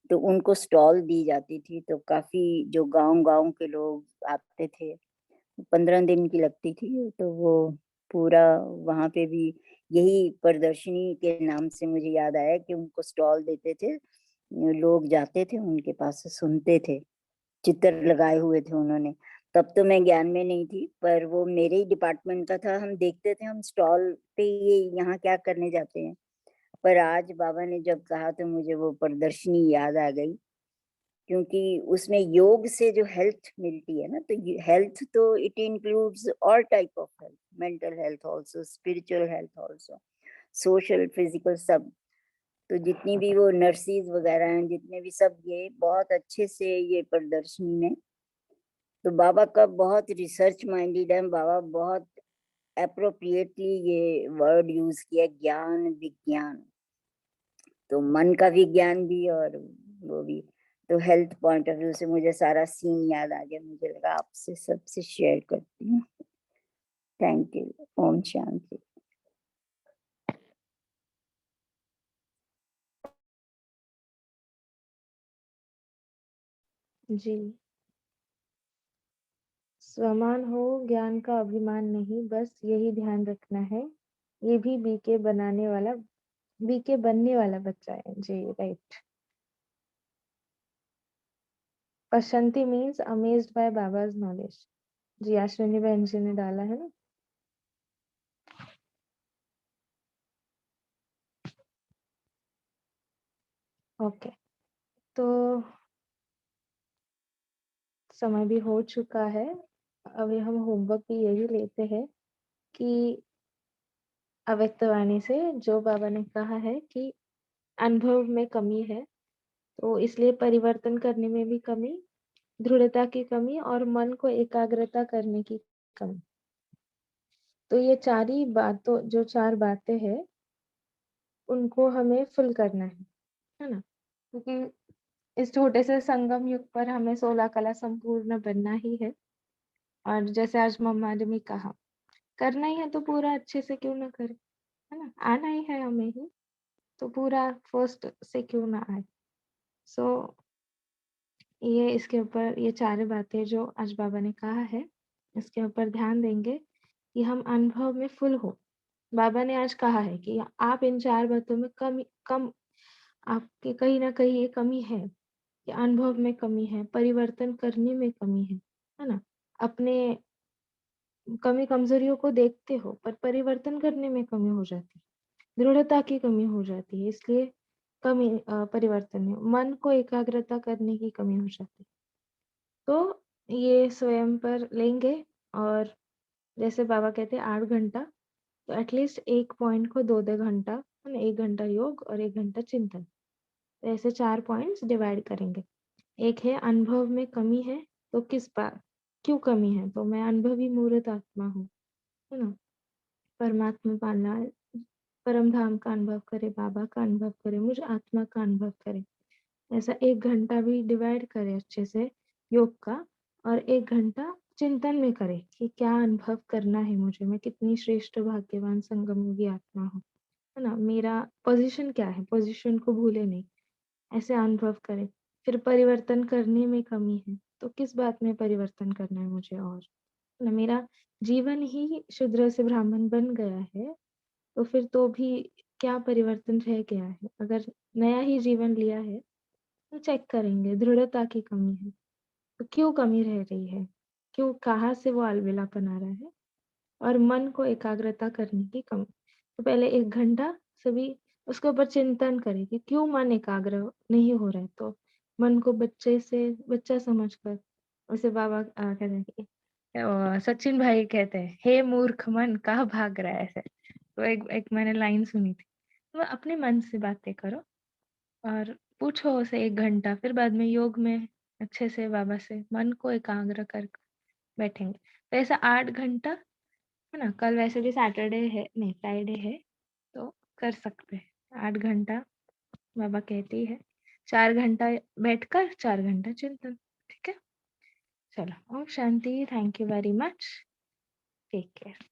तो उनको स्टॉल दी जाती थी, तो काफी जो गांव-गांव के लोग आते थे, 15 दिन की लगती थी, तो वो पूरा वहाँ पे भी यही प्रदर्शनी के नाम से मुझे याद आया कि उनको स्टॉल देते थे, लोग जाते थे उनके पास से सुनते थे, चित्र लगाए हुए थे उन्होंने। तब तो मैं ज्ञान में नहीं थी, पर वो मेरे ही डिपार्टमेंट का था, हम देखते थे, हम स्टॉल पे ये यहाँ क्या करने जाते हैं। पर आज बाबा ने जब कहा तो मुझे वो प्रदर्शनी याद आ गई, क्योंकि उसमें योग से जो हेल्थ मिलती है ना, तो हेल्थ तो it includes all type of health, mental health also, spiritual health also, social, physical, सब। तो जितनी भी वो नर्सिस वगैरह हैं, जितने भी सब, ये बहुत अच्छे से ये प्रदर्शनी में, तो बाबा का बहुत रिसर्च माइंडेड है, बाबा बहुत एप्रोप्रिएटली ये वर्ड यूज किया, ज्ञान विज्ञान, तो मन का विज्ञान भी और वो भी। तो हेल्थ पॉइंट ऑफ व्यू से मुझे सारा सीन याद आ गया, मुझे लगा आपसे सबसे शेयर करती हूँ। Thank you. ओम शांति। जी, स्वमान हो, ज्ञान का अभिमान नहीं, बस यही ध्यान रखना है। ये भी बीके बनने वाला बच्चा है। जी, राइट। पशंती means amazed by Baba's knowledge. जी, अश्विनी बहन जी ने डाला है ना। ओके, तो समय भी हो चुका है। अभी हम होमवर्क भी यही लेते हैं कि अव्यक्तवाणी से जो बाबा ने कहा है कि अनुभव में कमी है, तो इसलिए परिवर्तन करने में भी कमी, दृढ़ता की कमी और मन को एकाग्रता करने की कमी। तो ये जो चार बातें हैं, उनको हमें फुल करना है ना। क्योंकि इस छोटे से संगम युग पर हमें 16 कला संपूर्ण बनना ही है। और जैसे आज मम्मा ने भी कहा, करना ही है तो पूरा अच्छे से क्यों ना करे, है ना। आना ही है हमें ही, तो पूरा फर्स्ट से क्यों ना आए। सो ये इसके ऊपर ये चार बातें जो आज बाबा ने कहा है, इसके ऊपर ध्यान देंगे कि हम अनुभव में फुल हो। बाबा ने आज कहा है कि आप इन चार बातों में कम आपके कहीं ना कहीं ये कमी है कि अनुभव में कमी है, परिवर्तन करने में कमी है ना। अपने कमी कमजोरियों को देखते हो पर परिवर्तन करने में कमी हो जाती है, दृढ़ता की कमी हो जाती है, इसलिए परिवर्तन में मन को एकाग्रता करने की कमी हो जाती है। तो ये स्वयं पर लेंगे। और जैसे बाबा कहते हैं 8 घंटा, तो एटलीस्ट एक पॉइंट को 2-2 घंटा, है ना, 1 घंटा योग और 1 घंटा चिंतन, तो ऐसे 4 पॉइंट्स डिवाइड करेंगे। एक है अनुभव में कमी है, तो किस बात क्यों कमी है, तो मैं अनुभवी मूर्त आत्मा हूँ, है ना। परमात्मा पाना, परम धाम का अनुभव करे, बाबा का अनुभव करे, मुझ आत्मा का अनुभव करे। ऐसा 1 घंटा भी डिवाइड करे अच्छे से योग का, और 1 घंटा चिंतन में करे कि क्या अनुभव करना है मुझे, मैं कितनी श्रेष्ठ भाग्यवान संगमयोगी आत्मा हूँ, है ना। मेरा पोजीशन क्या है, पोजीशन को भूले नहीं, ऐसे अनुभव करे। फिर परिवर्तन करने में कमी है, तो किस बात में परिवर्तन करना है मुझे, और है ना, मेरा जीवन ही शूद्र से ब्राह्मण बन गया है, तो फिर तो भी क्या परिवर्तन रह गया है। अगर नया ही जीवन लिया है तो चेक करेंगे, दृढ़ता की कमी है, तो क्यों कमी रह रही है, क्यों, कहाँ से वो अलबेलापन आ रहा है, और मन को एकाग्रता करने की कमी। तो पहले 1 घंटा सभी उसके ऊपर चिंतन करें कि क्यों मन एकाग्र नहीं हो रहा है। तो मन को बच्चा समझकर, उसे बाबा कहते हैं कि सचिन भाई कहते हैं, हे मूर्ख मन कहाँ भाग रहा है, ऐसे। तो एक मैंने लाइन सुनी थी। तो अपने मन से बातें करो और पूछो उसे 1 घंटा, फिर बाद में योग में अच्छे से बाबा से मन को एकाग्र कर बैठेंगे। तो ऐसा 8 घंटा, है ना। कल वैसे भी सैटरडे है, नहीं फ्राइडे है, तो कर सकते हैं 8 घंटा। बाबा कहती है 4 घंटा बैठकर 4 घंटा चिंतन, ठीक है। चलो, Om Shanti. Thank you very much. Take care.